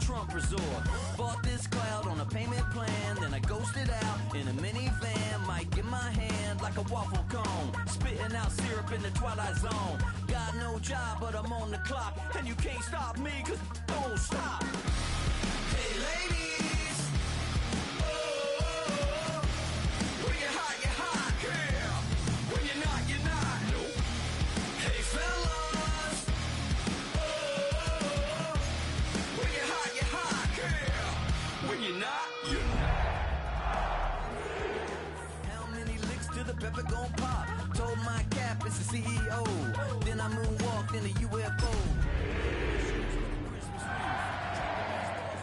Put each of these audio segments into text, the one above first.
Trump resort. Bought this cloud on a payment plan, then I ghosted out in a minivan. Mic in my hand like a waffle cone, spitting out syrup in the twilight zone. Got no job, but I'm on the clock, and you can't stop me, cause don't stop. Hey ladies, oh, when you're hot, girl. When you're not, you're not. Nope. Hey fellas, oh, when you're hot, girl. When you're not, you're not. How many licks till the pepper gon' pop? Told my cap it's the CEO. Then I moonwalked in a UFO.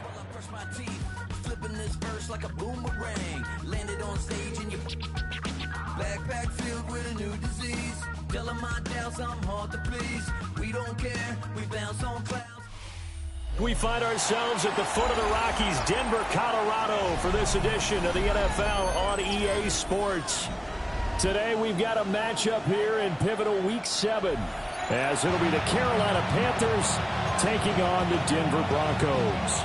While I brush my teeth, flipping this verse like a boomerang. Landed on stage in your backpack filled with a new disease. Telling my doubts I'm hard to please. We don't care, we bounce on clouds. We find ourselves at the foot of the Rockies, Denver, Colorado, for this edition of the NFL on EA Sports. Today we've got a matchup here in pivotal Week 7, as it'll be the Carolina Panthers taking on the Denver Broncos.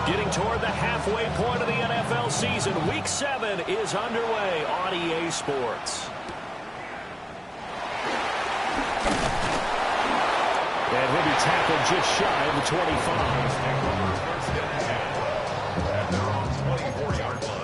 Getting toward the halfway point of the NFL season, Week 7 is underway on EA Sports. And he'll be tackled just shy of the 25. At their own 24-yard line.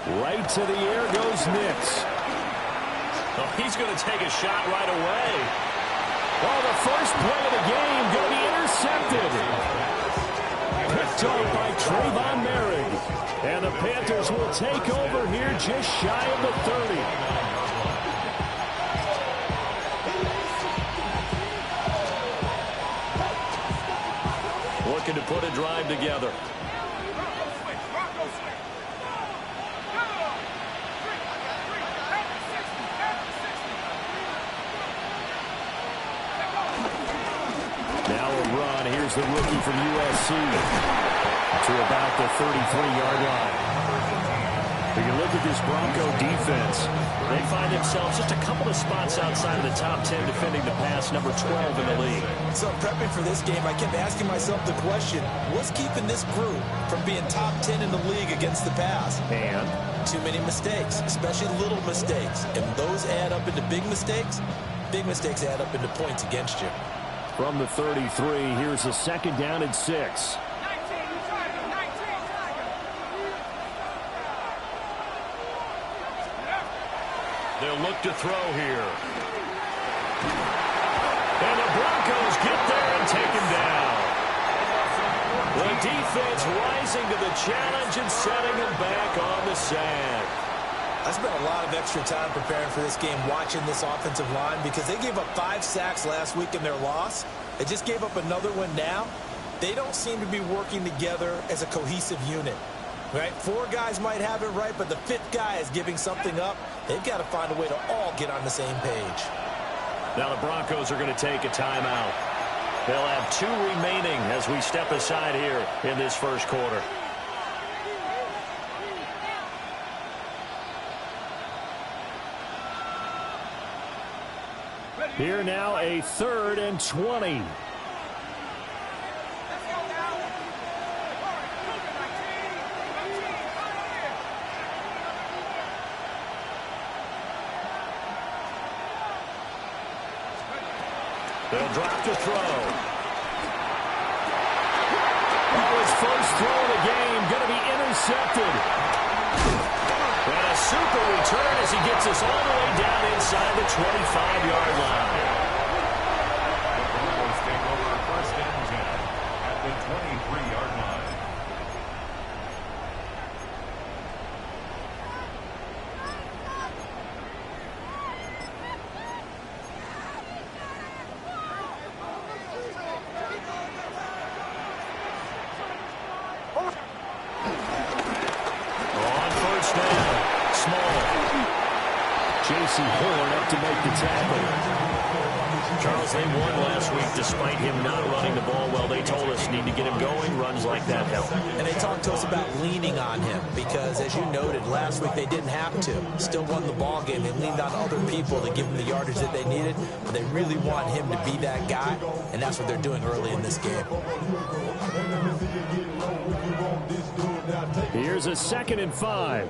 Right to the air goes Nix. Oh, he's going to take a shot right away. Oh, the first play of the game going to be intercepted. Picked off by Trayvon Merrick. And the Panthers will take over here just shy of the 30. Looking to put a drive together. Now a run. Here's the rookie from USC to about the 33-yard line. When you look at this Bronco defense, they find themselves just a couple of spots outside of the top 10 defending the pass, number 12 in the league. So prepping for this game, I kept asking myself the question, what's keeping this group from being top 10 in the league against the pass? And? Too many mistakes, especially little mistakes. And those add up into big mistakes. Big mistakes add up into points against you. From the 33, here's a second down and 6. They'll look to throw here. And the Broncos get there and take him down. The defense rising to the challenge and setting him back on the sand. I spent a lot of extra time preparing for this game, watching this offensive line, because they gave up 5 sacks last week in their loss. They just gave up another one now. They don't seem to be working together as a cohesive unit. Right? 4 guys might have it right, but the 5th guy is giving something up. They've got to find a way to all get on the same page. Now the Broncos are going to take a timeout. They'll have 2 remaining as we step aside here in this first quarter. Here now a 3rd and 20. They'll drop to throw. Oh, his first throw of the game going to be intercepted. And a super return as he gets us all the way down inside the 25-yard line. Jesse Horn up to make the tackle. Charles, they won last week despite him not running the ball well. They told us need to get him going. Runs like that help. And they talked to us about leaning on him because, as you noted, last week they didn't have to. Still won the ball game. They leaned on other people to give them the yardage that they needed. But they really want him to be that guy, and that's what they're doing early in this game. Here's a 2nd and 5.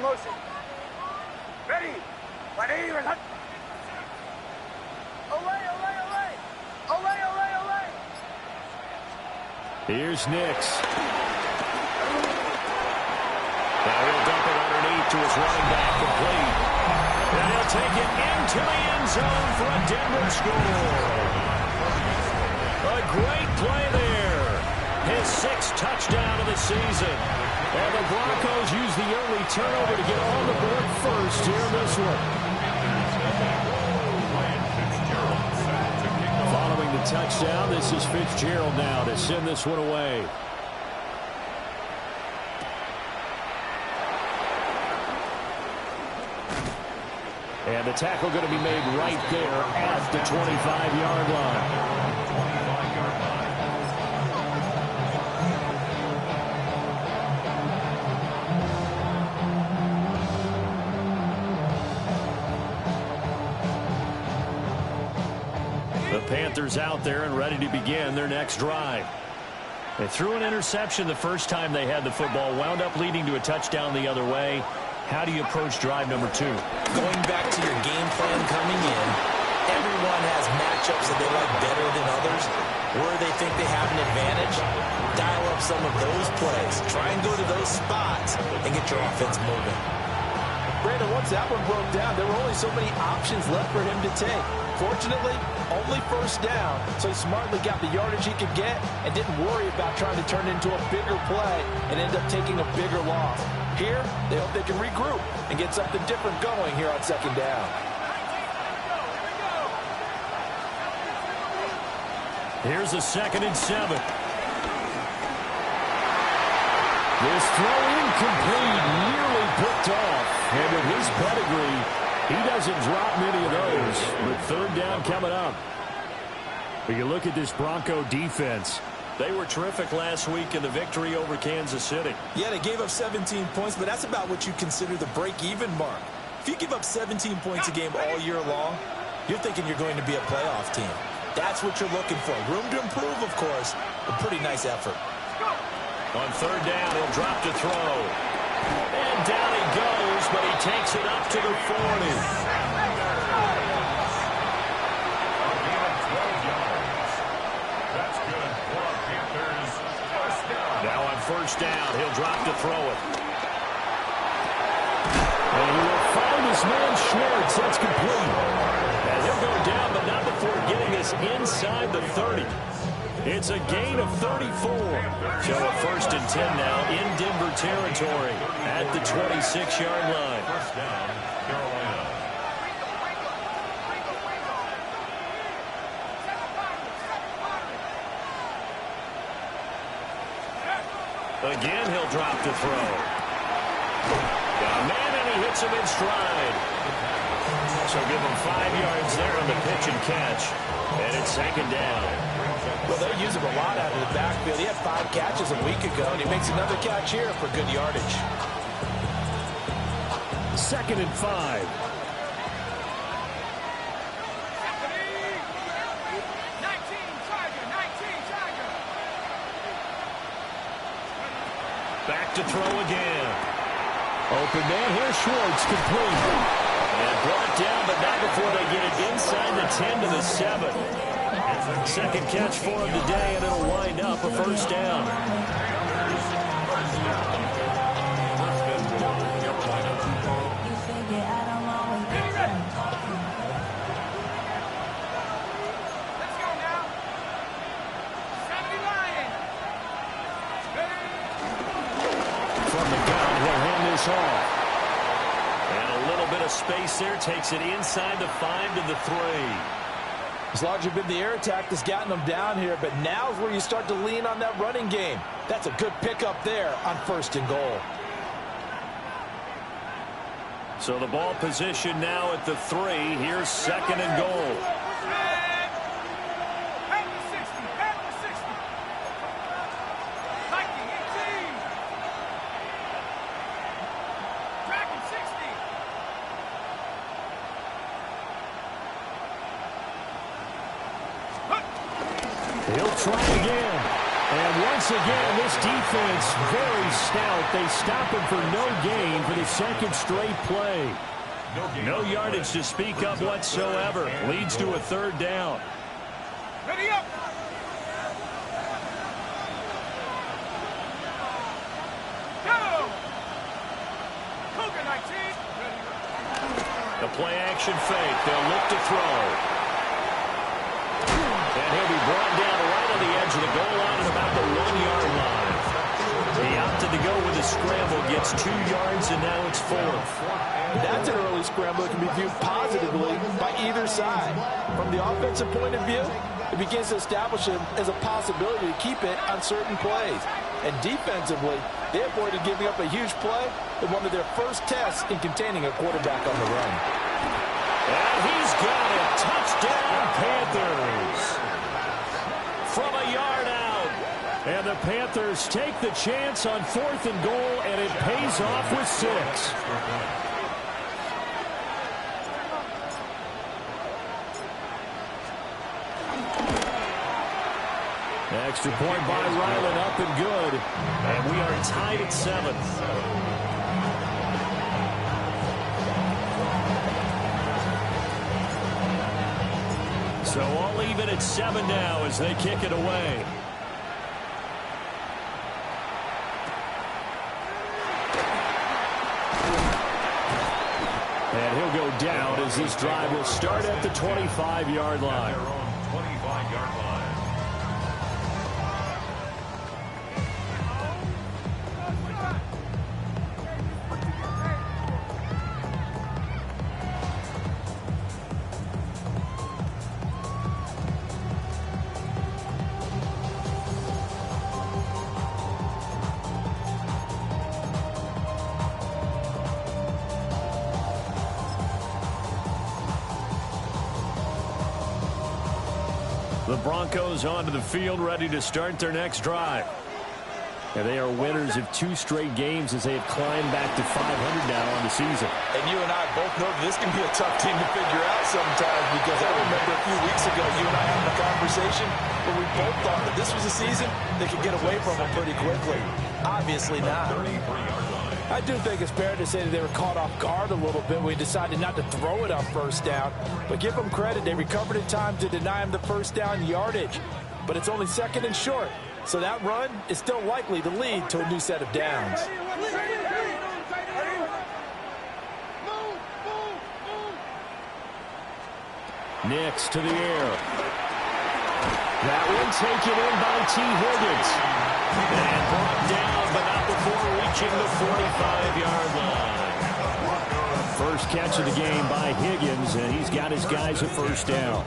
Motion. Ready. Olay. Here's Nix. Now he'll dump it underneath to his running back, complete. And he'll take it into the end zone for a Denver score. A great play there. His 6th touchdown of the season. And the Broncos use the early turnover to get on the board first here in this one. Following the touchdown, this is Fitzgerald now to send this one away. And the tackle going to be made right there at the 25-yard line. The Panthers out there and ready to begin their next drive. They threw an interception the first time they had the football, wound up leading to a touchdown the other way. How do you approach drive number 2? Going back to your game plan coming in, everyone has matchups that they like better than others. Where they think they have an advantage, dial up some of those plays. Try and go to those spots and get your offense moving. Brandon, once that one broke down, there were only so many options left for him to take. Fortunately, only first down, so he smartly got the yardage he could get and didn't worry about trying to turn it into a bigger play and end up taking a bigger loss. Here, they hope they can regroup and get something different going here on 2nd down. Here's a 2nd and 7. This throw incomplete, nearly picked off. And with his pedigree, he doesn't drop many of those. But 3rd down coming up. But you look at this Bronco defense. They were terrific last week in the victory over Kansas City. Yeah, they gave up 17 points, but that's about what you consider the break-even mark. If you give up 17 points a game all year long, you're thinking you're going to be a playoff team. That's what you're looking for. Room to improve, of course, but pretty nice effort. On 3rd down, he'll drop to throw. And down he goes, but he takes it up to the 40. Now on 1st down, he'll drop to throw it. And he will find his man Schwartz. That's complete. And he'll go down, but not before getting this inside the 30. It's a gain of 34. So a 1st and 10 now in Denver territory at the 26-yard line. First down, Carolina. Again, he'll drop to throw. Got a man, and he hits him in stride. So give him 5 yards there on the pitch and catch. And it's 2nd down. Well, they use him a lot out of the backfield. He had 5 catches a week ago, and he makes another catch here for good yardage. 2nd and 5. Back to throw again. Open man here, Schwartz, complete. And brought down, but not before they get it inside the 10 to the 7. 2nd catch for him today, and it'll wind up a 1st down. From the gun, he'll hand this off. And a little bit of space there, takes it inside the 5 to the 3. It's largely been the air attack that's gotten them down here, but now is where you start to lean on that running game. That's a good pickup there on 1st and goal. So the ball position now at the 3. Here's 2nd and goal. He'll try again. And once again, this defense very stout. They stop him for no gain for the 2nd straight play. No yardage to speak of whatsoever. Leads to a 3rd down. Ready up. Go. Cougar 19. The play action fake. They'll look to throw. And he'll be brought down right on the edge of the goal line at about the 1-yard line. He opted to go with a scramble, gets 2 yards, and now it's 4th. That's an early scramble that can be viewed positively by either side. From the offensive point of view, it begins to establish him as a possibility to keep it on certain plays. And defensively, they avoided giving up a huge play in one of their first tests in containing a quarterback on the run. And he's got it. Touchdown, Panthers. From a yard out. And the Panthers take the chance on 4th and goal, and it pays off with 6. Extra point by Ryland, up and good. And we are tied at 7th. So all even at 7 now as they kick it away. And he'll go down as this drive will start at the 25-yard line. 25-yard line. The Broncos onto the field, ready to start their next drive. And they are winners of 2 straight games as they have climbed back to 500 now on the season. And you and I both know this can be a tough team to figure out sometimes, because I remember a few weeks ago you and I having a conversation where we both thought that this was a season they could get away from them pretty quickly. Obviously not. I do think it's fair to say that they were caught off guard a little bit when we decided not to throw it on 1st down. But give them credit, they recovered in time to deny him the 1st down yardage. But it's only 2nd and short, so that run is still likely to lead to a new set of downs. Nix to the air. That one taken in by T. Higgins. And brought down, but not before reaching the 45-yard line. First catch of the game by Higgins, and he's got his guys at 1st down.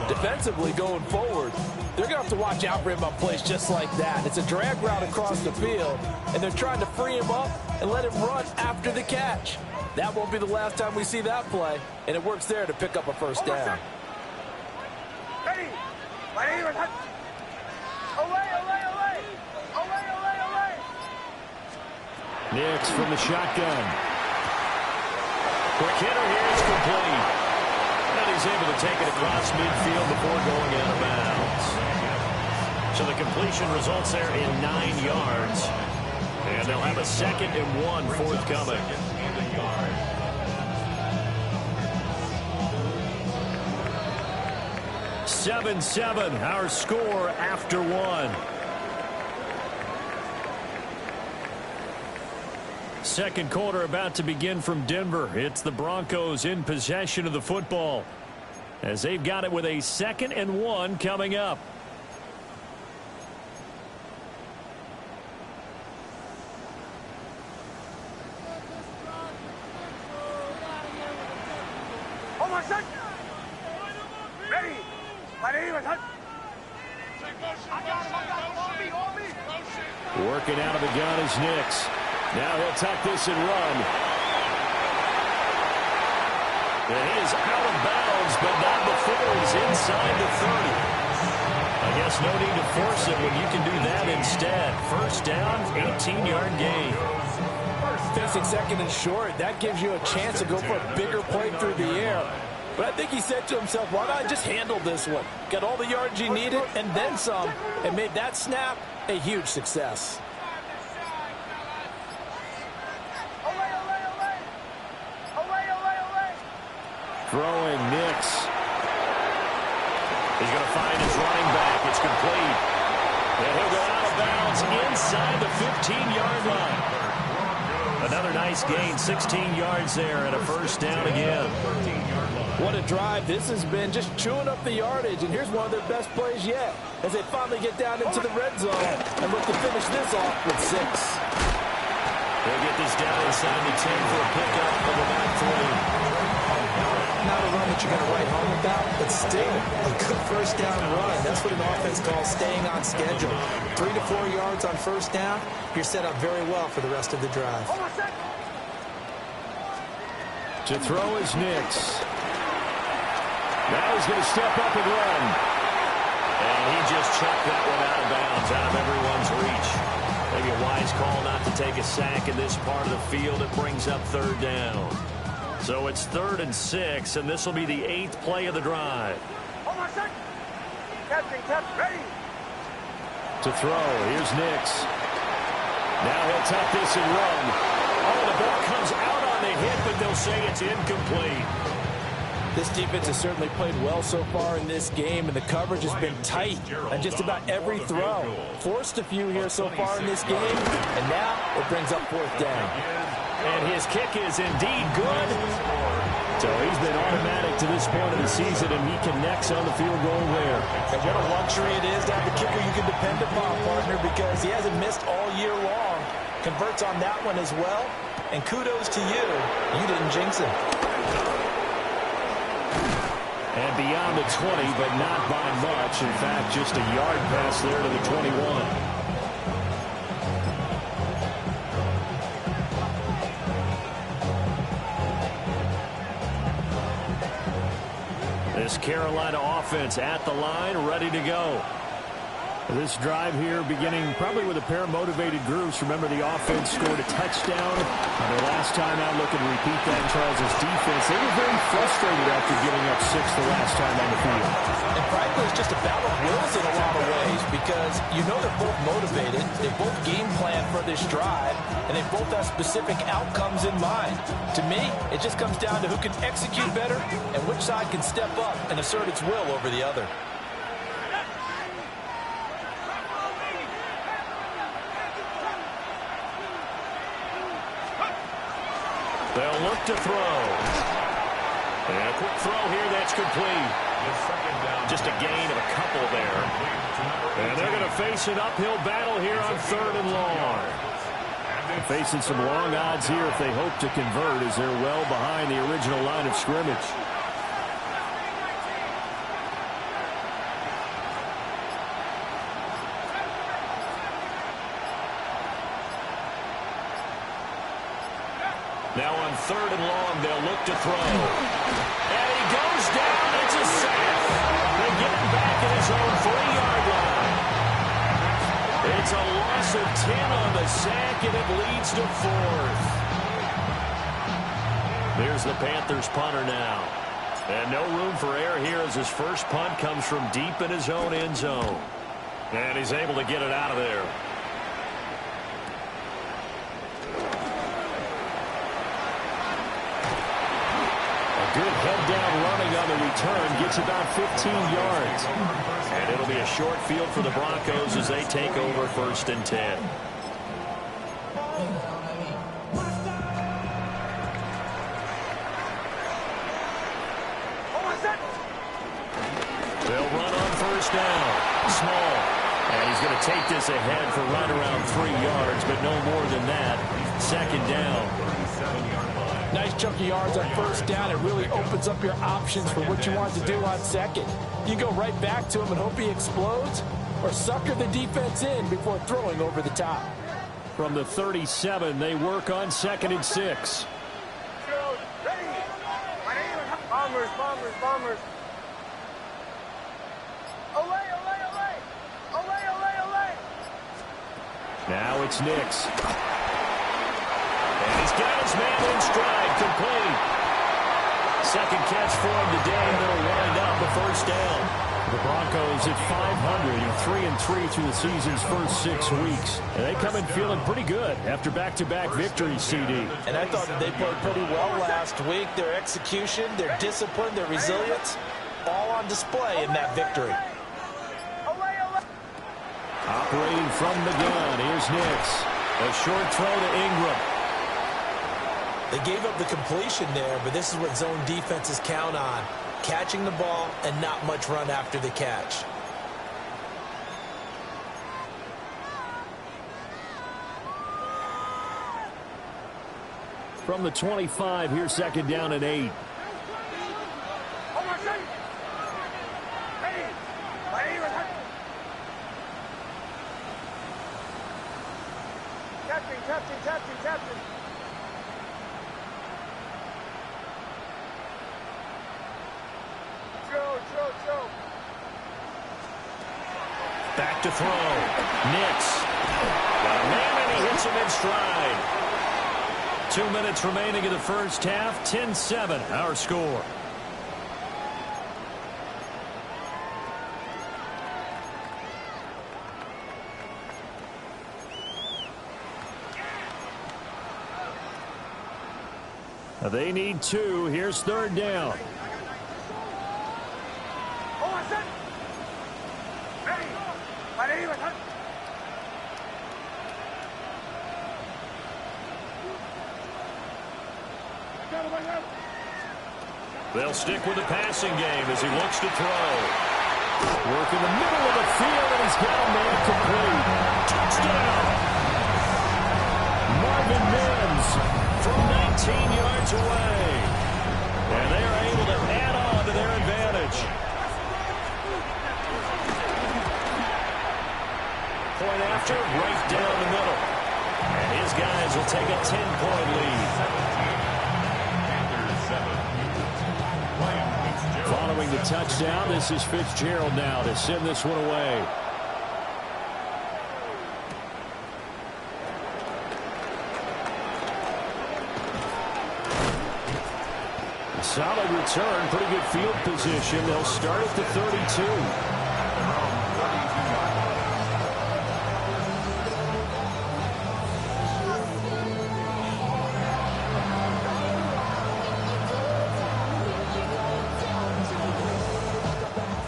Defensively going forward, they're going to have to watch out for him on plays just like that. It's a drag route across the field, and they're trying to free him up and let him run after the catch. That won't be the last time we see that play, and it works there to pick up a 1st down. Ready. Nix from the shotgun. Quick hitter here is complete. And he's able to take it across midfield before going out of bounds. So the completion results there in 9 yards. And they'll have a 2nd and 1 forthcoming. Seven, our score after 1. Second quarter about to begin from Denver. It's the Broncos in possession of the football as they've got it with a 2nd and 1 coming up. Working out of the gun is Nix. Now he'll tuck this and run. And he is out of bounds, but not before he's inside the 30. I guess no need to force it when you can do that instead. First down, 18-yard gain. Facing second and short, that gives you a chance to go for a bigger play through the air. But I think he said to himself, why not just handle this one? Got all the yards you needed and then some, and made that snap a huge success. Throwing Nix. He's going to find his running back. It's complete. And he'll go out of bounds inside the 15-yard line. Another nice gain, 16 yards there, and a first down again. What a drive. This has been just chewing up the yardage, and here's one of their best plays yet as they finally get down into the red zone and look to finish this off with 6. They'll get this down inside the 10 for a pickup of about 3. Not a run that you're going to write home about, but still a good first down run. That's what an offense calls staying on schedule. 3 to 4 yards on first down, you're set up very well for the rest of the drive. To throw is Nix. Now he's going to step up and run. And he just chucked that one out of bounds, out of everyone's reach. Maybe a wise call not to take a sack in this part of the field. It brings up third down. So it's 3rd and 6, and this will be the 8th play of the drive. Hold on a second. Captain, ready. To throw, here's Nix. Now he'll tuck this and run. Oh, the ball comes out on the hit, but they'll say it's incomplete. This defense has certainly played well so far in this game, and the coverage has been tight on just about every throw. Forced a few here so far in this game, and now it brings up 4th down. And his kick is indeed good. So he's been automatic to this point of the season, and he connects on the field goal there. And what a luxury it is to have a kicker you can depend upon, partner, because he hasn't missed all year long. Converts on that one as well. And kudos to you. You didn't jinx him. And beyond the 20, but not by much. In fact, just a yard pass there to the 21. This Carolina offense at the line, ready to go. This drive here beginning probably with a pair of motivated groups. Remember, the offense scored a touchdown. The last time out, looking to repeat that in Charles' defense. They were very frustrated after giving up 6 the last time on the field. And frankly, it's just a battle of wills in a lot of ways because you know they're both motivated. They both game plan for this drive, and they both have specific outcomes in mind. To me, it just comes down to who can execute better and which side can step up and assert its will over the other. They'll look to throw. And a quick throw here that's complete. Just a gain of a couple there. And they're going to face an uphill battle here on 3rd and long. Facing some long odds here if they hope to convert as they're well behind the original line of scrimmage. Now on 3rd and long, they'll look to throw. And he goes down. It's a sack. They get him back at his own 3-yard line. It's a loss of 10 on the sack, and it leads to 4th. There's the Panthers punter now. And no room for error here as his first punt comes from deep in his own end zone. And he's able to get it out of there. Good head-down running on the return. Gets about 15 yards. And it'll be a short field for the Broncos as they take over 1st and 10. They'll run on 1st down. Small. And he's going to take this ahead for right around 3 yards, but no more than that. 2nd down. Nice chunk of yards on 1st down. It really opens up your options for what you want to do on 2nd. You go right back to him and hope he explodes, or sucker the defense in before throwing over the top. From the 37, they work on 2nd and 6. Bombers, bombers, bombers. Olay, olay, olay. Olay, olay, olay. Now it's Nix. And he's got his man in stride, complete. Second catch for him today, and they'll wind up the first down. The Broncos at 500 and 3-3 through the season's first 6 weeks. And they come in feeling pretty good after back-to-back victories, CD. And I thought that they played pretty well last week. Their execution, their discipline, their resilience, all on display in that victory. Operating from the gun, here's Nix. A short throw to Ingram. They gave up the completion there, but this is what zone defenses count on. Catching the ball and not much run after the catch. From the 25, here's second down and 8. Captain. Throw. Back to throw. Nix. Got a man, and he hits him in stride. 2 minutes remaining in the first half. 10-7, our score. They need 2. Here's third down. They'll stick with the passing game as he looks to throw. Work in the middle of the field, and he's got a man complete. Touchdown! Marvin Mims from 19 yards away. And they are able to add on to their advantage. Point after, right down the middle. And his guys will take a 10-point lead. Following the touchdown, this is Fitzgerald now to send this one away. Solid return, pretty good field position. They'll start at the 32.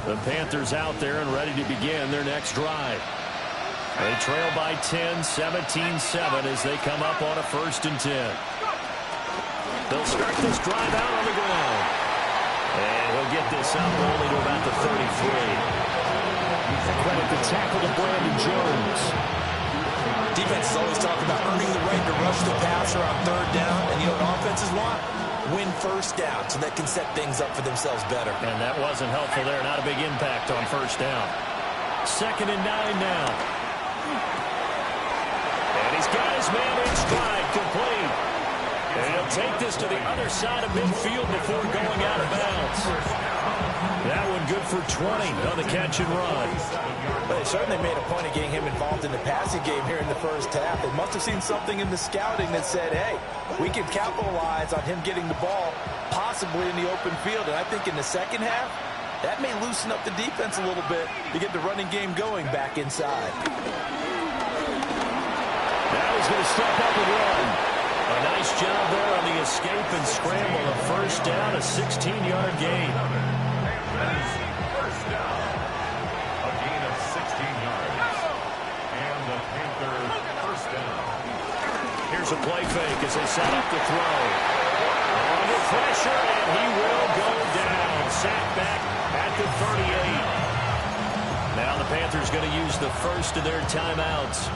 The Panthers out there and ready to begin their next drive. They trail by 10, 17-7 as they come up on a 1st and 10. They'll start this drive out on the ground. And he'll get this up only to about the 33. Credit the tackle to Brandon Jones. Defenses always talk about earning the right to rush the passer on 3rd down. And you know what offenses want? Win 1st down so they can set things up for themselves better. And that wasn't helpful there. Not a big impact on 1st down. 2nd and 9 now. And he's got his man in stride, complete. And he'll take this to the other side of midfield before going out of bounds. That one good for 20 on the catch and run. They certainly made a point of getting him involved in the passing game here in the first half. They must have seen something in the scouting that said, hey, we can capitalize on him getting the ball possibly in the open field. And I think in the second half, that may loosen up the defense a little bit to get the running game going back inside. Now he's going to step up and run. A nice job there on the escape and scramble. A 1st down, a 16-yard gain. First down. A gain of 16 yards. And the Panthers 1st down. Here's a play fake as they set up the throw. Under pressure, and he will go down. Sacked back at the 38. Now the Panthers going to use the first of their timeouts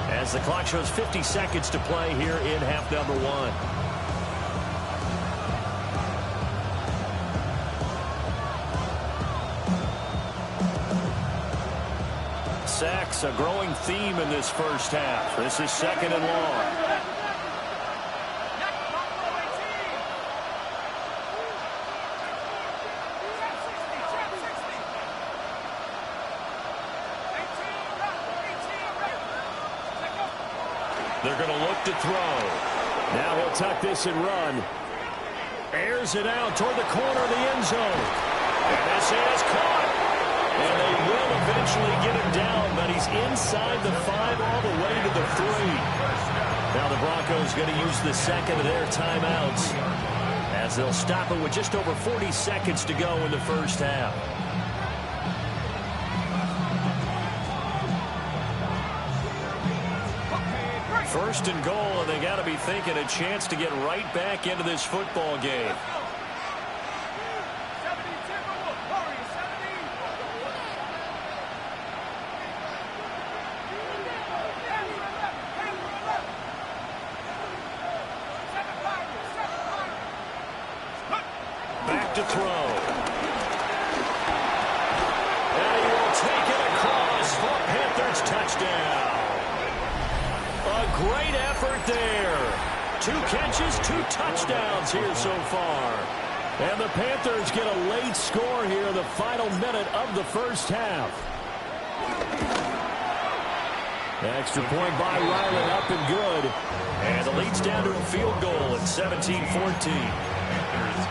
as the clock shows 50 seconds to play here in half number 1. Sacks, a growing theme in this first half. This is 2nd and long. They're going to look to throw. Now he'll tuck this and run. Airs it out toward the corner of the end zone. And this is caught. And they will eventually get him down, but he's inside the 5 all the way to the 3. Now the Broncos going to use the second of their timeouts as they'll stop it with just over 40 seconds to go in the first half. First and goal, and they got to be thinking a chance to get right back into this football game. Back to throw. And he will take it across for Panthers touchdown. A great effort there. 2 catches, 2 touchdowns here so far. And the Panthers get a late score here in the final minute of the first half. Extra point by Ryland, up and good. And the lead's down to a field goal at 17-14. Panthers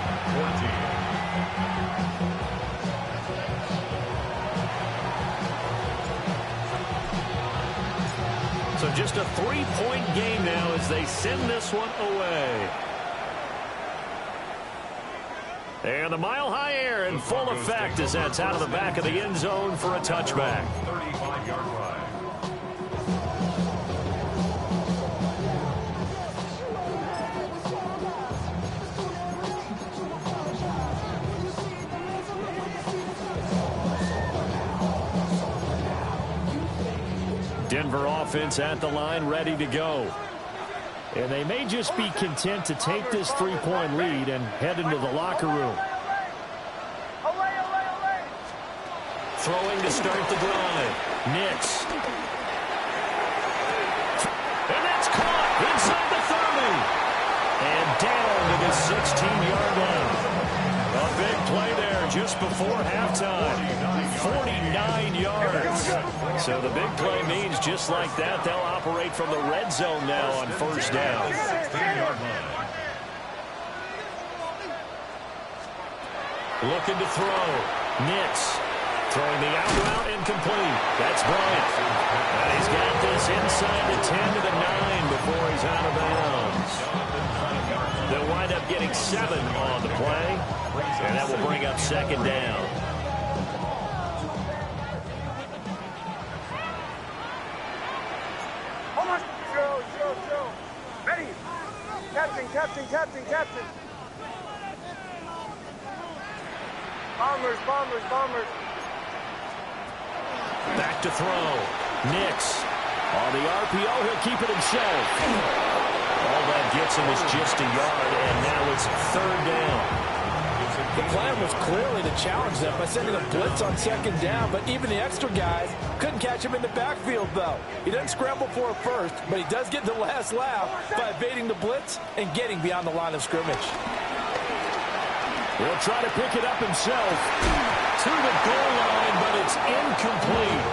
14. So just a 3-point game now as they send this one away. And the mile-high air in full effect as that's out of the back of the end zone for a touchback. 35-yard line. Denver offense at the line, ready to go. And they may just be content to take this 3-point lead and head into the locker room. Throwing to start the drive. Nix. And that's caught inside the 30. And down to the 16-yard line. A big play there just before halftime. 49 yards. So the big play means just like that, they'll operate from the red zone now on first down. 16-yard line. Looking to throw. Nix. Throwing the out route incomplete. That's Bryant. And he's got this inside the 10 to the 9 before he's out of bounds. They'll wind up getting 7 on the play. And that will bring up second down. Show. Ready. Captain. Bombers. Back to throw. Nix. On the RPO, he'll keep it himself. All that gets him is just a yard, and now it's third down. The plan was clearly to challenge them by sending a blitz on second down, but even the extra guys couldn't catch him in the backfield, though. He doesn't scramble for it first, but he does get the last laugh by evading the blitz and getting beyond the line of scrimmage. He'll try to pick it up himself to the goal line, but it's incomplete.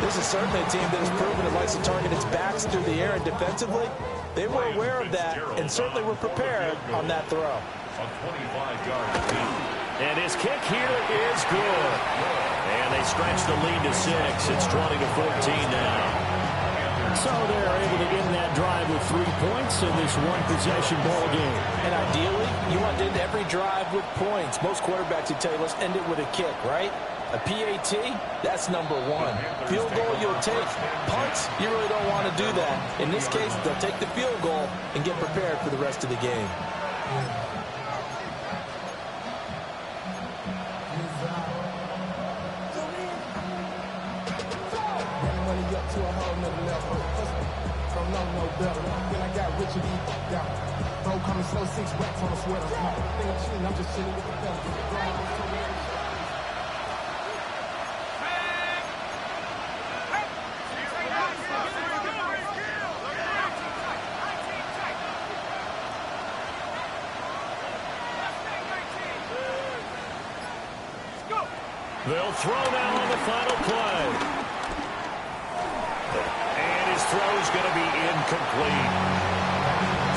This is certainly a team that has proven it likes to target its backs through the air, and defensively, they were aware of that and certainly were prepared on that throw. A 25-yard lead. And his kick here is good. And they stretch the lead to 6. It's 20-14 now. So they're able to end that drive with 3 points in this one-possession ball game. And ideally, you want to end every drive with points. Most quarterbacks would tell you, let's end it with a kick, right? A PAT, that's number 1. Field goal you'll take. Punts, you really don't want to do that. In this case, they'll take the field goal and get prepared for the rest of the game. To a whole nother level. Don't know no better. Then I got Richard E. down. Bro, coming slow, 6 racks on a sweater. Think I'm cheating, I'm just chilling with the fellas. They'll throw now on the final play. throw's going to be incomplete.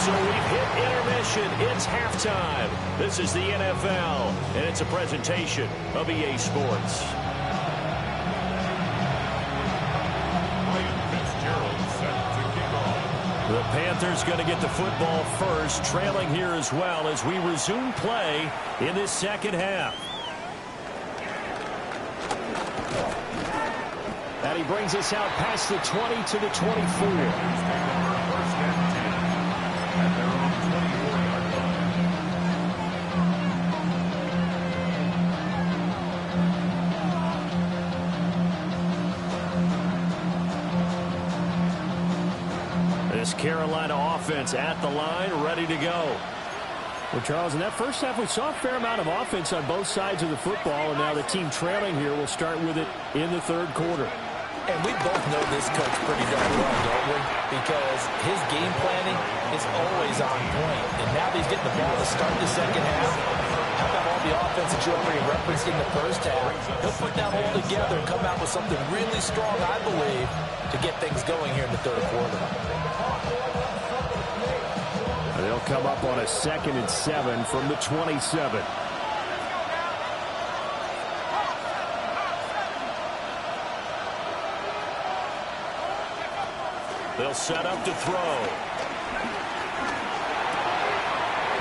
So we've hit intermission. It's halftime. This is the NFL, and it's a presentation of EA Sports. The Panthers going to get the football first, trailing here as well as we resume play in this second half. And he brings us out past the 20 to the 24. This Carolina offense at the line, ready to go. Well, Charles, in that first half, we saw a fair amount of offense on both sides of the football, and now the team trailing here will start with it in the third quarter. And we both know this coach pretty darn well, don't we? Because his game planning is always on point. And now that he's getting the ball to start the second half, how about all the offense that you already referenced in the first half? He'll put that all together and come out with something really strong, I believe, to get things going here in the third quarter. They'll come up on a 2nd and 7 from the 27. They'll set up to throw.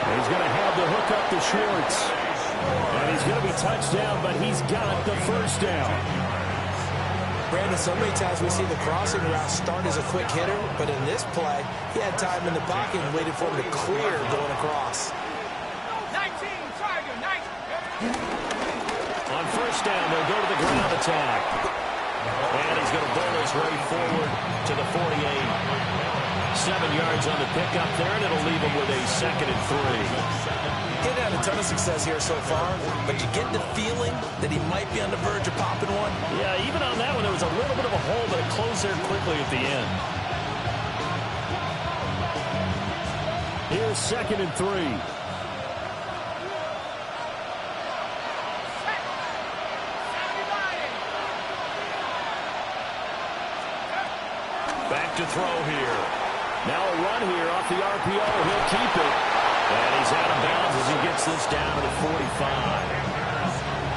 And he's going to have the hook up to Schwartz. And he's going to be touched down, but he's got the first down. Brandon, so many times we see the crossing route start as a quick hitter, but in this play, he had time in the pocket and waited for him to clear going across. 19, Tiger, 19. On first down, they'll go to the ground attack. And he's going to bowl his way forward to the 48. 7 yards on the pickup there, and it'll leave him with a 2nd and 3. He had a ton of success here so far, but you get the feeling that he might be on the verge of popping one. Yeah, even on that one, there was a little bit of a hole, but it closed there quickly at the end. Here's 2nd and 3. Back to throw here. Now a run here off the RPO. He'll keep it. And he's out of bounds as he gets this down to the 45.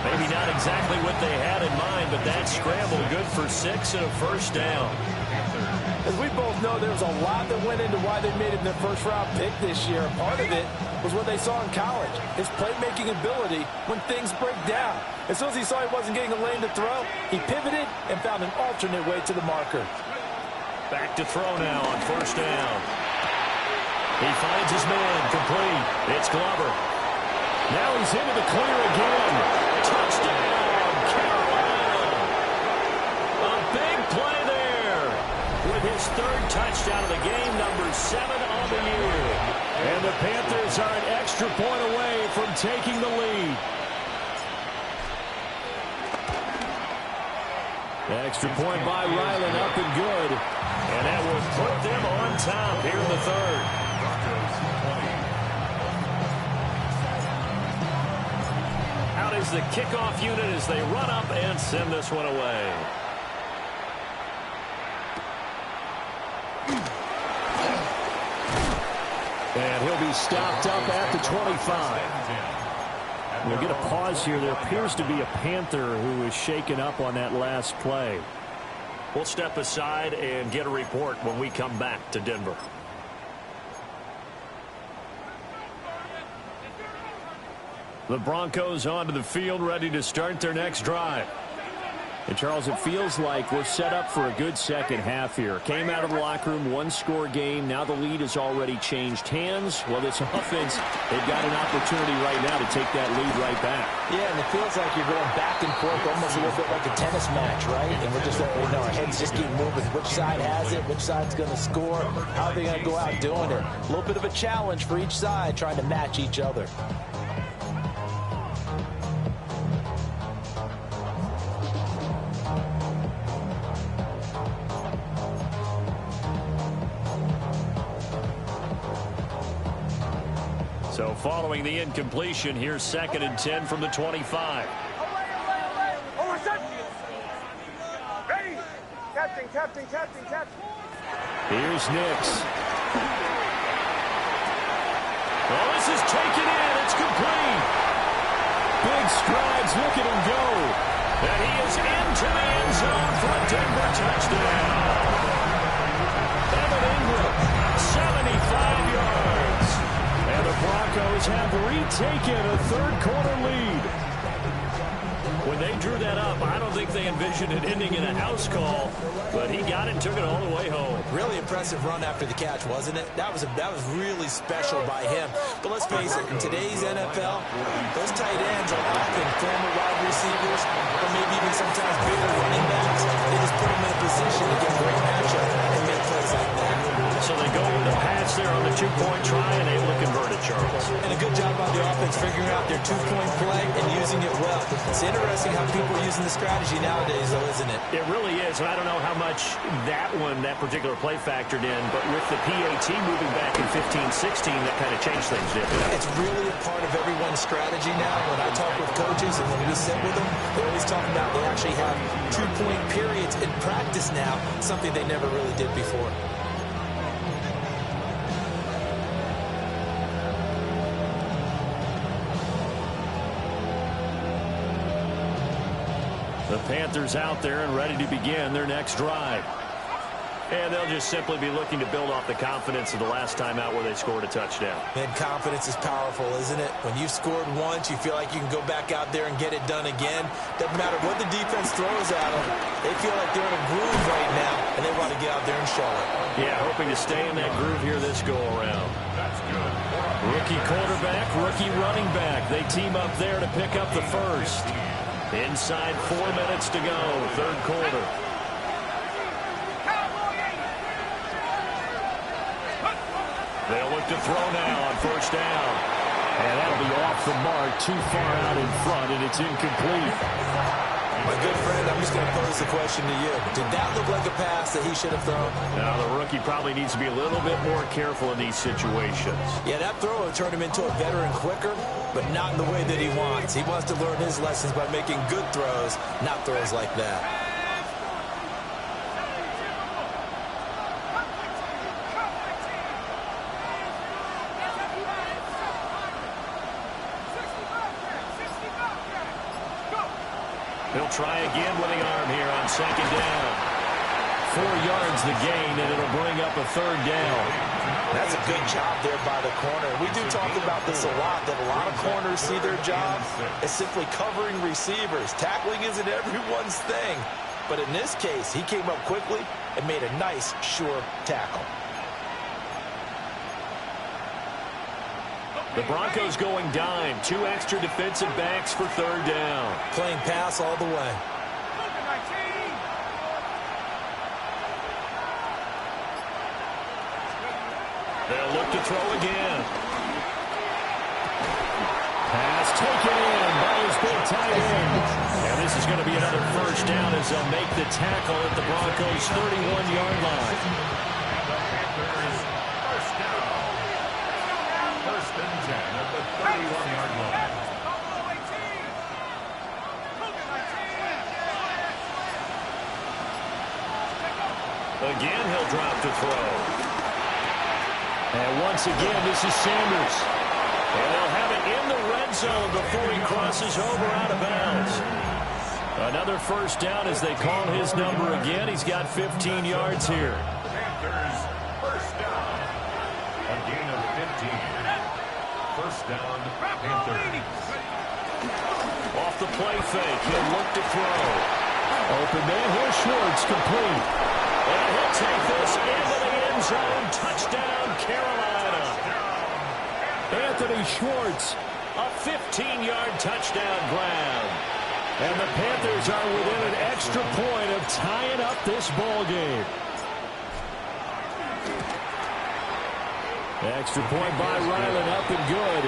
Maybe not exactly what they had in mind, but that scramble good for 6 and a first down. As we both know, there was a lot that went into why they made it their first-round pick this year. Part of it was what they saw in college, his playmaking ability when things break down. As soon as he saw he wasn't getting a lane to throw, he pivoted and found an alternate way to the marker. Back to throw now on first down. He finds his man, complete. It's Glover. Now he's into the clear again. Touchdown, Carolina. A big play there with his 3rd touchdown of the game, number 7 on the year. And the Panthers are an extra point away from taking the lead. Extra point by Ryland, up and good. And that will put them on top here in the 3rd. Out is the kickoff unit as they run up and send this one away. And he'll be stopped up at the 25. We'll get a pause here. There appears to be a Panther who is shaken up on that last play. We'll step aside and get a report when we come back to Denver. The Broncos onto the field, ready to start their next drive. And, Charles, it feels like we're set up for a good second half here. Came out of the locker room, 1-score game. Now the lead has already changed hands. Well, this offense, they've got an opportunity right now to take that lead right back. Yeah, and it feels like you're going back and forth almost a little bit like a tennis match, right? And we're just letting you know our heads just keep moving. Which side has it? Which side's going to score? How are they going to go out doing it? A little bit of a challenge for each side, trying to match each other. So following the incompletion, here's 2nd and 10 from the 25. Ready? Captain, captain, captain, captain. Here's Nix. Oh, this is taken in. It's complete. Big strides. Look at him go. And he is into the end zone for a Denver touchdown. Evan Ingram, 75 yards. And the Broncos have retaken a third-quarter lead. When they drew that up, I don't think they envisioned it ending in a house call, but he got it and took it all the way home. Really impressive run after the catch, wasn't it? That was really special by him. But let's face it, in today's NFL, those tight ends are often former wide receivers or maybe even sometimes bigger running backs. They just put them in a position to get a great matchup and make plays like that. So they go with the pass there on the two-point try and able to convert it, Charles. And a good job by the offense figuring out their two-point play and using it well. It's interesting how people are using the strategy nowadays, though, isn't it? It really is, and I don't know how much that particular play factored in, but with the PAT moving back in 15-16, that kind of changed things, didn't it? It's really a part of everyone's strategy now. When I talk with coaches and when we sit with them, they always talk about they actually have two-point periods in practice now, something they never really did before. The Panthers out there and ready to begin their next drive. And they'll just simply be looking to build off the confidence of the last time out where they scored a touchdown. And confidence is powerful, isn't it? When you've scored once, you feel like you can go back out there and get it done again. Doesn't matter what the defense throws at them. They feel like they're in a groove right now, and they want to get out there and show it. Yeah, hoping to stay in that groove here this go-around. Rookie quarterback, rookie running back. They team up there to pick up the first. Inside 4 minutes to go, third quarter. They'll look to throw now on first down. And that'll be off the mark, too far out in front, and it's incomplete. My good friend, I'm just going to pose the question to you. Did that look like a pass that he should have thrown? Now, the rookie probably needs to be a little bit more careful in these situations. Yeah, that throw would turn him into a veteran quicker, but not in the way that he wants. He wants to learn his lessons by making good throws, not throws like that. He'll try again with the arm here on second down. 4 yards the gain, and it'll bring up a third down. That's a good job there by the corner. We do talk about this a lot, that a lot of corners see their job as simply covering receivers. Tackling isn't everyone's thing. But in this case, he came up quickly and made a nice, sure tackle. The Broncos going dime. 2 extra defensive backs for third down. Playing pass all the way. They'll look to throw again. Pass taken in by his big tight end. And this is going to be another first down as they'll make the tackle at the Broncos' 31-yard line. First and 10 at the 31-yard line. Again, he'll drop to throw. And once again, this is Sanders. And they'll have it in the red zone before he crosses over out of bounds. Another first down as they call his number again. He's got 15 yards here. Panthers, first down. A gain of 15. First down, Panthers. Off the play fake, he'll look to throw. Open man, here's Schwartz, complete. And he'll take this into the end zone. Touchdown, Carolina. Anthony Schwartz, a 15-yard touchdown grab. And the Panthers are within an extra point of tying up this ball game. Extra point by Ryland, up and good.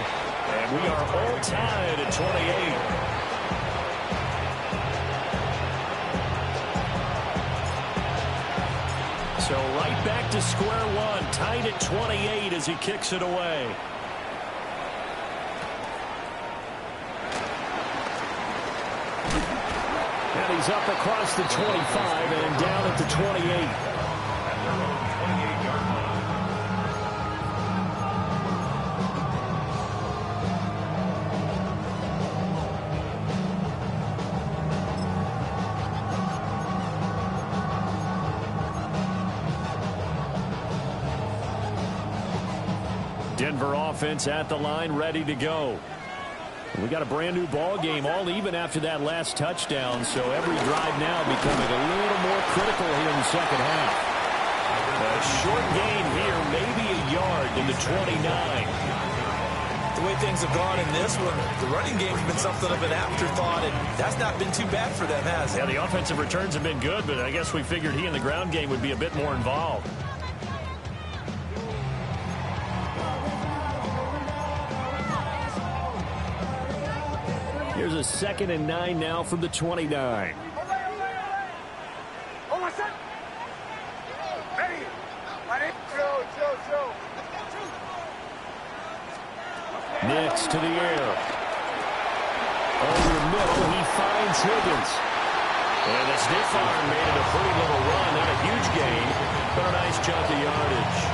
And we are all tied at 28. So right back to square one, tied at 28 as he kicks it away. And he's up across the 25 and down at the 28. Denver offense at the line, ready to go. We got a brand new ball game, all even after that last touchdown, so every drive now becoming a little more critical here in the second half. A short gain here, maybe a yard to the 29. The way things have gone in this one, the running game's been something of an afterthought, and that's not been too bad for them, has it? Yeah, the offensive returns have been good, but I guess we figured he in the ground game would be a bit more involved. Here's a 2nd and 9 now from the 29. Nix to the air. Over the middle, he finds Higgins. And the stiff arm made it a pretty little run. Not a huge gain, but a nice chunk of yardage.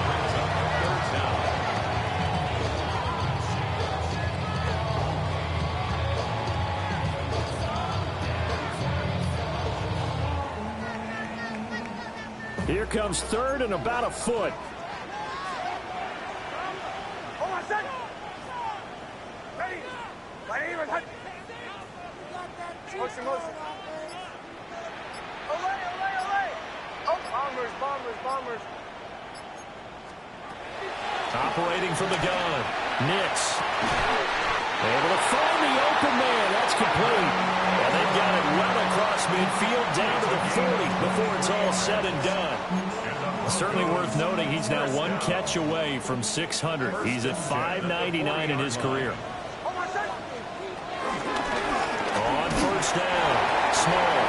Here comes 3rd and about a foot. Operating from the gun. Nix. Able to find the open man. That's complete. And they've got it well across midfield down to the 40 before it's all said and done. Certainly worth noting he's now 1 catch away from 600. He's at 599 in his career. On first down. Small.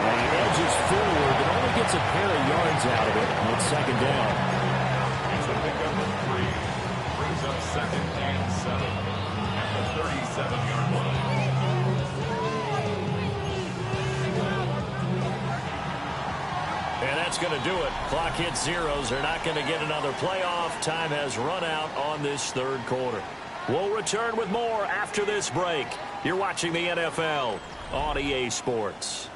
And he edges forward, but only gets a pair of yards out of it. And it's 2nd down. It's a pickup of 3. Brings up 2nd and 7 at the 37-yard line. And that's going to do it. Clock hits zeros. They're not going to get another playoff. Time has run out on this 3rd quarter. We'll return with more after this break. You're watching the NFL on EA Sports.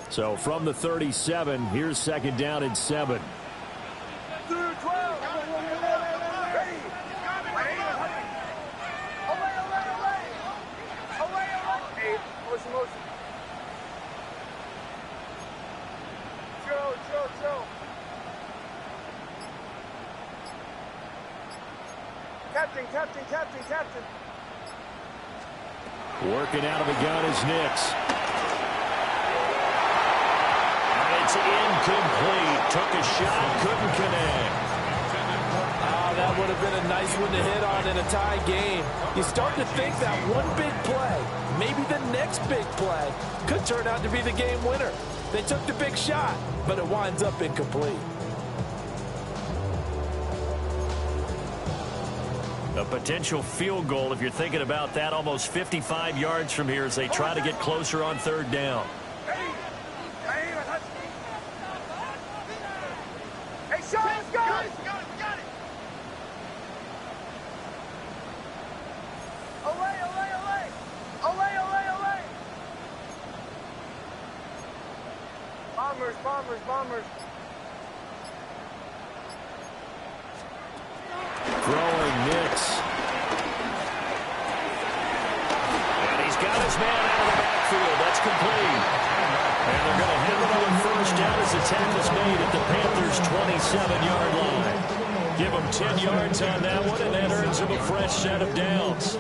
So from the 37, here's 2nd down and 7. Captain. Working out of the gun is Nix. It's incomplete. Took a shot, couldn't connect. That would have been a nice one to hit on in a tie game. You start to think that one big play, maybe the next big play, could turn out to be the game winner. They took the big shot, but it winds up incomplete. A potential field goal, if you're thinking about that, almost 55 yards from here as they try to get closer on 3rd down. Bombers. Throwing Nix. And he's got his man out of the backfield. That's complete. And they're going to hit it on 1st down as the tackle is made at the Panthers' 27-yard line. Give him 10 yards on that one, and that earns him a fresh set of downs.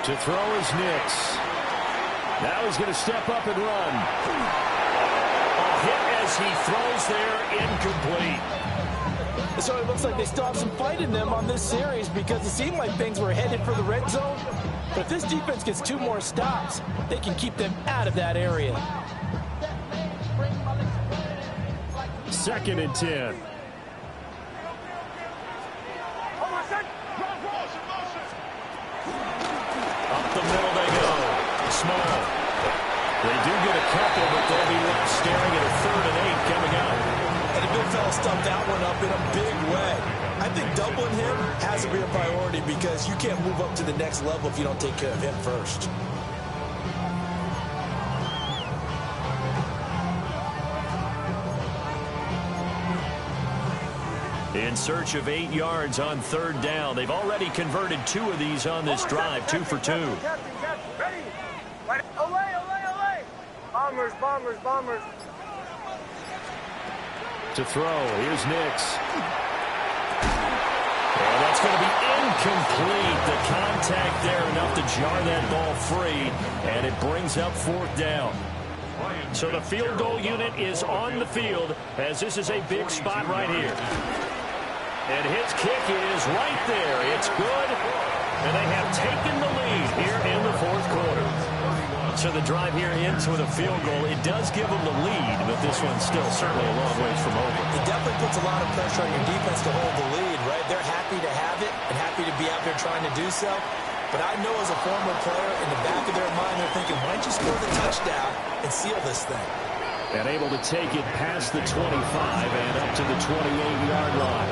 To throw is Nix. Now he's going to step up and run. A hit as he throws there, incomplete. So it looks like they still have some fight in them on this series because it seemed like things were headed for the red zone. But if this defense gets 2 more stops, they can keep them out of that area. 2nd and 10. They do get a couple, but they'll be left staring at a 3rd and 8 coming up. And the big fella stumped that one up in a big way. I think doubling him has to be a priority because you can't move up to the next level if you don't take care of him first. In search of 8 yards on 3rd down. They've already converted 2 of these on this drive, 2 for 2. Ready? Olay. Bombers. To throw, here's Nix. And that's going to be incomplete. The contact there enough to jar that ball free, and it brings up 4th down. So the field goal unit is on the field as this is a big spot right here. And his kick is right there. It's good. And they have taken the lead here in the 4th quarter. So the drive here ends with a field goal. It does give them the lead, but this one's still certainly a long ways from over. It definitely puts a lot of pressure on your defense to hold the lead, right? They're happy to have it and happy to be out there trying to do so. But I know as a former player, in the back of their mind, they're thinking, why don't you score the touchdown and seal this thing? And able to take it past the 25 and up to the 28-yard line.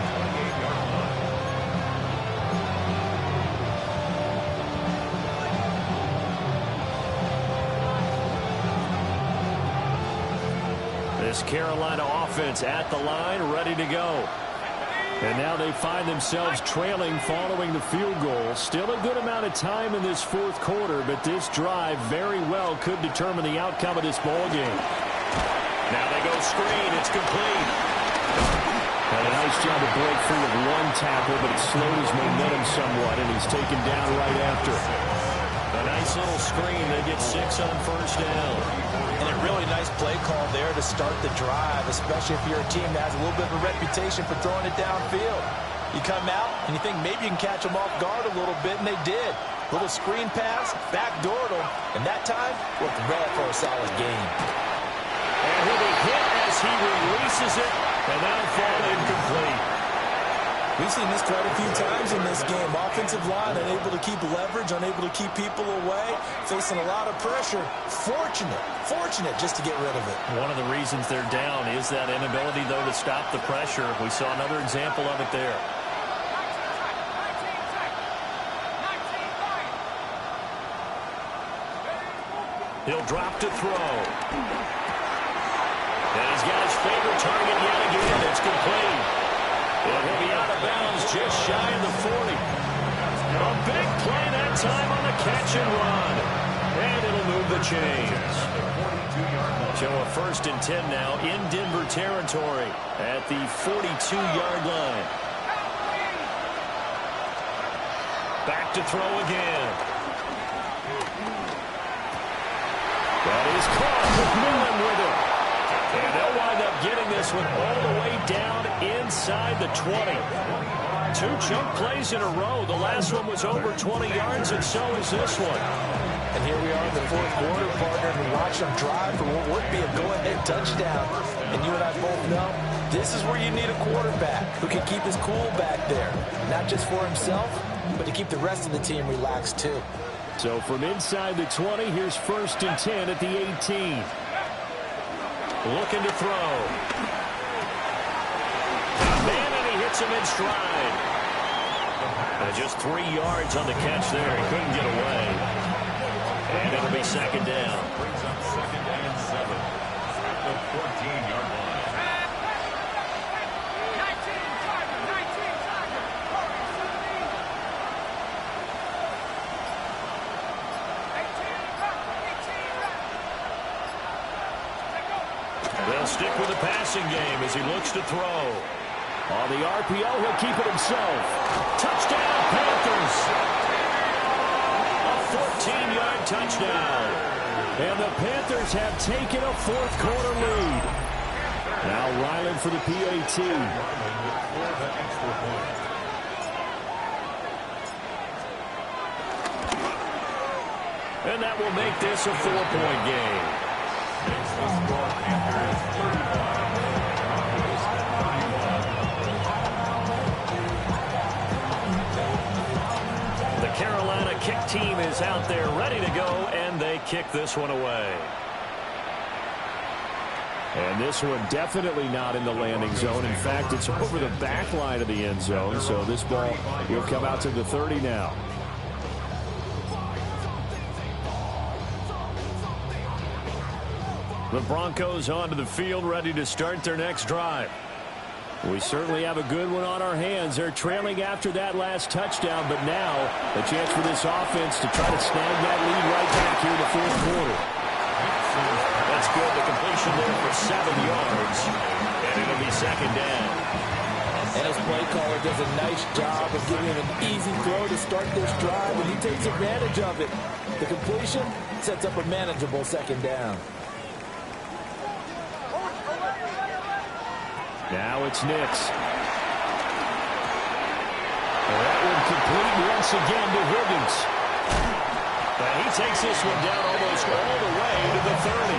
This Carolina offense at the line, ready to go. And now they find themselves trailing following the field goal. Still a good amount of time in this 4th quarter, but this drive very well could determine the outcome of this ball game. Now they go screen. It's complete. And a nice job to break free of one tackle, but it slowed his momentum somewhat, and he's taken down right after. A nice little screen. They get 6 on 1st down. And a really nice play call there to start the drive, especially if you're a team that has a little bit of a reputation for throwing it downfield. You come out and you think maybe you can catch them off guard a little bit, and they did. Little screen pass, backdoored them, and that time worked well for a solid gain. And he'll be hit as he releases it, and that'll fall incomplete. We've seen this quite a few times in this game. Offensive line unable to keep leverage, unable to keep people away, facing a lot of pressure. Fortunate just to get rid of it. One of the reasons they're down is that inability, though, to stop the pressure. We saw another example of it there. He'll drop to throw. And he's got his favorite target yet again. It's complete. He'll be out of bounds just shy of the 40. A big play that time on the catch and run. And it'll move the chains. So a 1st and 10 now in Denver territory at the 42-yard line. Back to throw again. That is caught with Millen with it. And they'll wind up getting this one all the way down inside the 20. 2 chunk plays in a row. The last one was over 20 yards, and so is this one. And here we are in the 4th quarter, partner, and watch them drive for what would be a go-ahead touchdown. And you and I both know this is where you need a quarterback who can keep his cool back there. Not just for himself, but to keep the rest of the team relaxed too. So from inside the 20, here's 1st and 10 at the 18. Looking to throw. Man, and he hits him in stride. Just 3 yards on the catch there. He couldn't get away. And it'll be 2nd down. Brings up 2nd and 7 at the 14-yard line. 19 Tiger. They'll stick with the passing game as he looks to throw. On the RPO, he'll keep it himself. Touchdown, Panthers! A 14-yard touchdown. And the Panthers have taken a 4th quarter lead. Now Ryland for the PAT. And that will make this a 4-point game. Makes the score Panthers 35. The Carolina kick team is out there ready to go, and they kick this one away. And this one definitely not in the landing zone. In fact, it's over the back line of the end zone. So this ball will come out to the 30 now. The Broncos onto the field, ready to start their next drive. We certainly have a good one on our hands. They're trailing after that last touchdown, but now a chance for this offense to try to snag that lead right back here in the fourth quarter. That's good. The completion there for 7 yards, and it'll be second down. And his play caller does a nice job of giving him an easy throw to start this drive, and he takes advantage of it. The completion sets up a manageable second down. Now it's Nix. That one complete once again to Higgins. And he takes this one down almost all the way to the 30.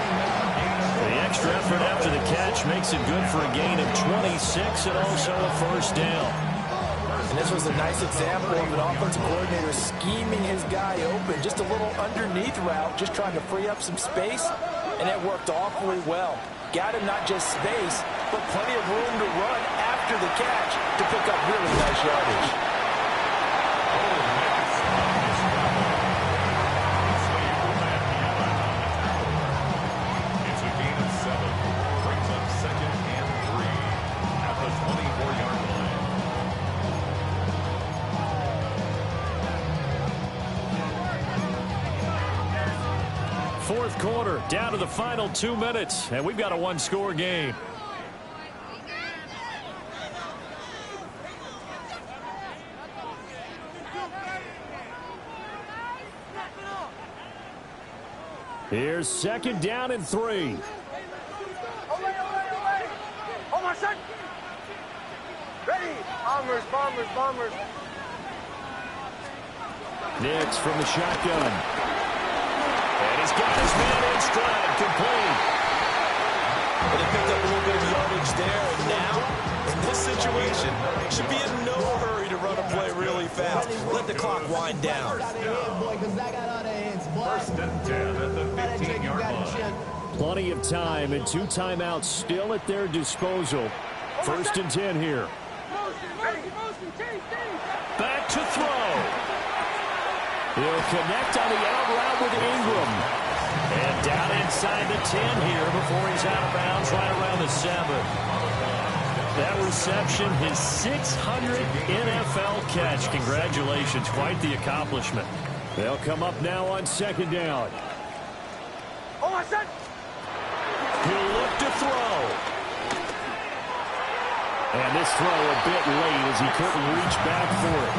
The extra effort after the catch makes it good for a gain of 26 and also a first down. And this was a nice example of an offensive coordinator scheming his guy open. Just a little underneath route, just trying to free up some space, and it worked awfully well. Got him not just space, but plenty of room to run after the catch to pick up really nice yardage. It's a gain of 7. Brings up 2nd and 3 at the 24-yard line. Fourth quarter, down to the final 2 minutes, and we've got a one-score game. Here's second down and 3. Hold on, son. Ready. Bombers, bombers, bombers. Nix from the shotgun. And he's got his man in stride, complete. But they picked up a little bit of yardage there, and now, in this situation, should be in no hurry to run a play really fast. Let the clock wind down. First and 10 at the 15-yard line. Plenty of time and 2 timeouts still at their disposal. First and 10 here. Back to throw. He'll connect on the out route with Ingram. And down inside the 10 here before he's out of bounds right around the 7. That reception, his 600th NFL catch. Congratulations, quite the accomplishment. They'll come up now on second down. Hold on, son. He'll look to throw. And this throw a bit late as he couldn't reach back for it.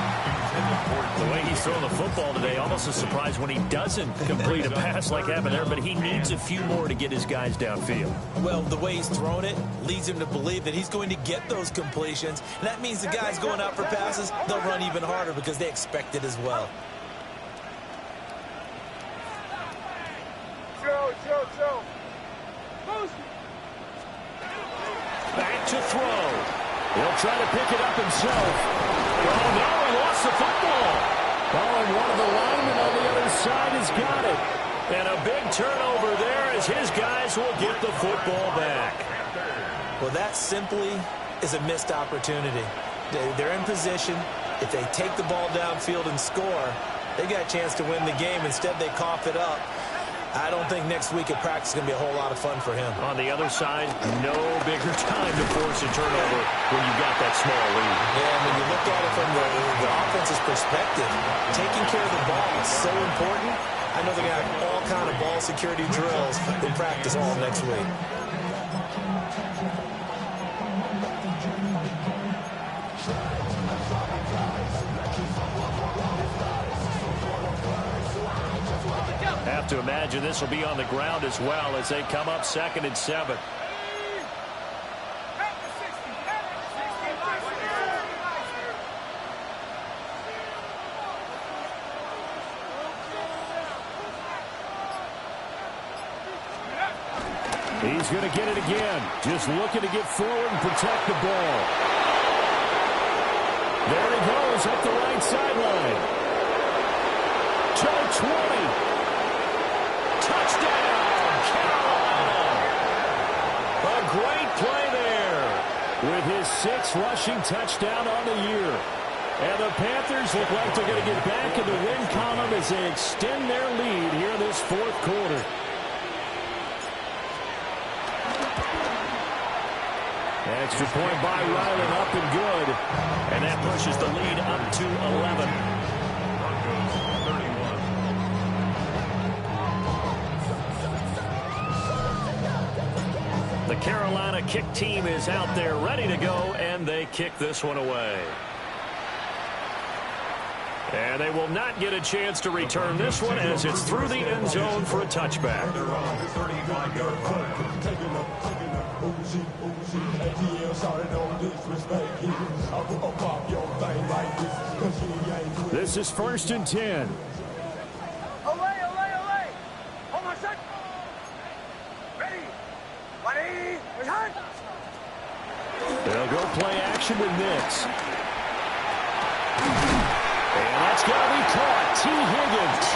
The way he's throwing the football today, almost a surprise when he doesn't complete a pass like happened there, but he needs a few more to get his guys downfield. Well, the way he's thrown it leads him to believe that he's going to get those completions. And that means the guys going out for passes, they'll run even harder because they expect it as well. Show. Back to throw. He'll try to pick it up himself. Oh, no, he lost the football. Oh, and one of the linemen on the other side has got it. And a big turnover there as his guys will get the football back. Well, that simply is a missed opportunity. They're in position. If they take the ball downfield and score, they got a chance to win the game. Instead, they cough it up. I don't think next week at practice is going to be a whole lot of fun for him. On the other side, no bigger time to force a turnover when you've got that small lead. Yeah, when you look at it from the offense's perspective, taking care of the ball is so important. I know they're going to have all kind of ball security drills in practice all next week. Have to imagine this will be on the ground as well as they come up 2nd and 7. He's going to get it again. Just looking to get forward and protect the ball. There he goes up the right sideline. To the 20. Touchdown, Carolina. 6th rushing touchdown on the year. And the Panthers look like they're going to get back in the win column as they extend their lead here in this 4th quarter. Extra point by Ryland, up and good. And that pushes the lead up to 11. Broncos 31. The Carolina kick team is out there ready to go, and they kick this one away. And they will not get a chance to return this one as it's through the end zone for a touchback. They're on the 35-yard line. This is 1st and 10. Olay. Hold on a sec. Ready. Ready. They'll go play action with Nix. And that's going to be caught. T. Higgins.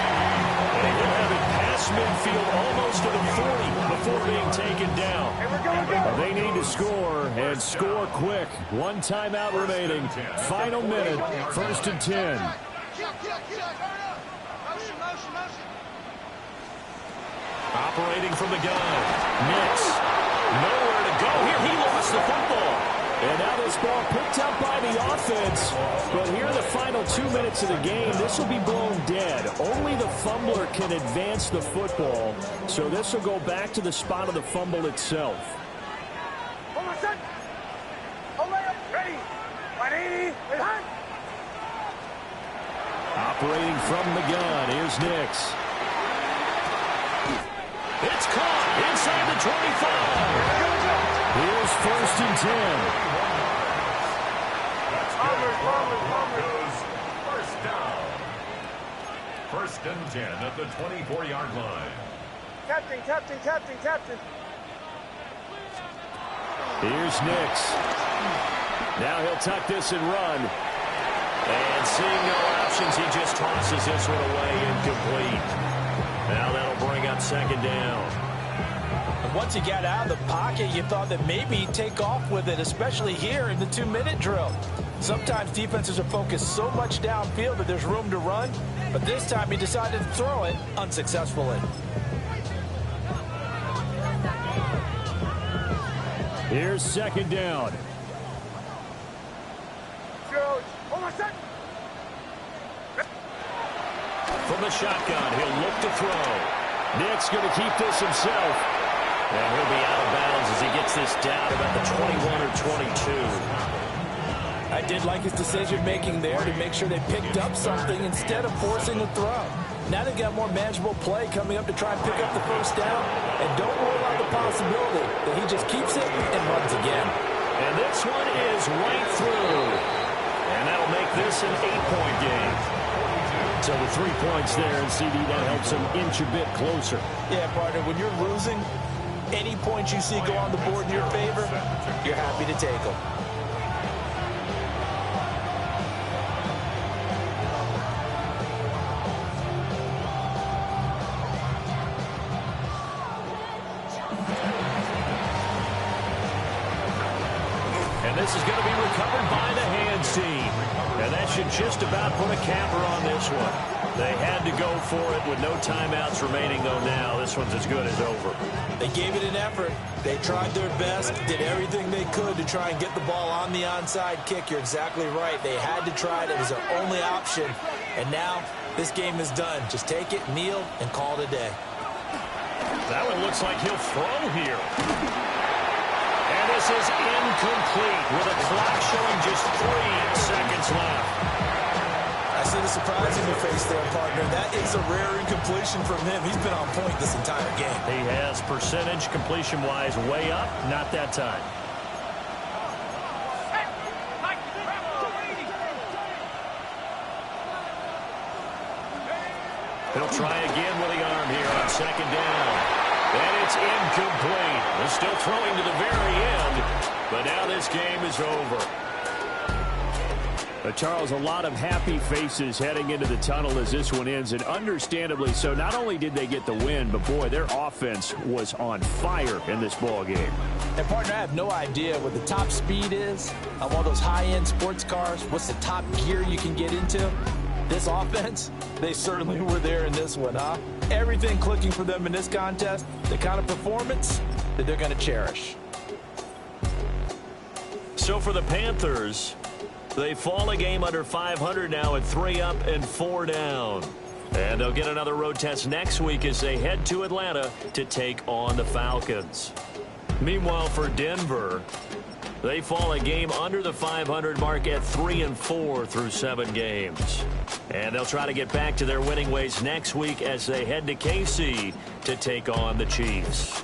And he'll have it past midfield almost to the 40 before being taken down. They need to score, and score quick. 1 timeout remaining. Final minute, 1st and 10. Operating from the gun. Nix. Nowhere to go here. He lost the football. And now this ball picked up by the offense. But here in the final 2 minutes of the game, this will be blown dead. Only the fumbler can advance the football. So this will go back to the spot of the fumble itself. Hold on a sec. Ready. Operating from the gun, here's Nix. It's caught inside the 25. Here's 1st and 10. Broncos, first down. 1st and 10 at the 24-yard line. Captain. Here's Nix. Now he'll tuck this and run. And seeing no options, he just tosses this one away incomplete. Now that'll bring up 2nd down. Once he got out of the pocket, you thought that maybe he'd take off with it, especially here in the 2-minute drill. Sometimes defenses are focused so much downfield that there's room to run, but this time he decided to throw it unsuccessfully. Here's 2nd down. From the shotgun, he'll look to throw. Nick's going to keep this himself. And he'll be out of bounds as he gets this down about the 21 or 22. I did like his decision-making there to make sure they picked up something instead of forcing the throw. Now they've got more manageable play coming up to try and pick up the 1st down. And don't rule out the possibility that he just keeps it and runs again. And this one is right through. And that'll make this an 8-point game. So with 3 points there, and CD, that helps him inch a bit closer. Yeah, partner, when you're losing, any points you see go on the board in your favor, you're happy to take them. And this is going to be recovered by the hands team. And that should just about put a capper on this one. They had to go for it with no timeouts remaining, though now this one's as good as over. They gave it an effort. They tried their best, did everything they could to try and get the ball on the onside kick. You're exactly right. They had to try it. It was their only option. And now this game is done. Just take it, kneel, and call it a day. That one looks like he'll throw here. And this is incomplete with a clock showing just 3 seconds left. I see the surprise in your face there, partner. That is a rare incompletion from him. He's been on point this entire game. He has percentage completion-wise way up. Not that time. He'll try again with the arm here on 2nd down. And it's incomplete. They're still throwing to the very end. But now this game is over. Charles, a lot of happy faces heading into the tunnel as this one ends, and understandably so. Not only did they get the win, but, boy, their offense was on fire in this ball game. And, partner, I have no idea what the top speed is of all those high-end sports cars. What's the top gear you can get into? This offense, they certainly were there in this one, huh? Everything clicking for them in this contest, the kind of performance that they're going to cherish. So for the Panthers, they fall a game under 500 now at 3 up and 4 down. And they'll get another road test next week as they head to Atlanta to take on the Falcons. Meanwhile, for Denver, they fall a game under the 500 mark at 3 and 4 through 7 games. And they'll try to get back to their winning ways next week as they head to KC to take on the Chiefs.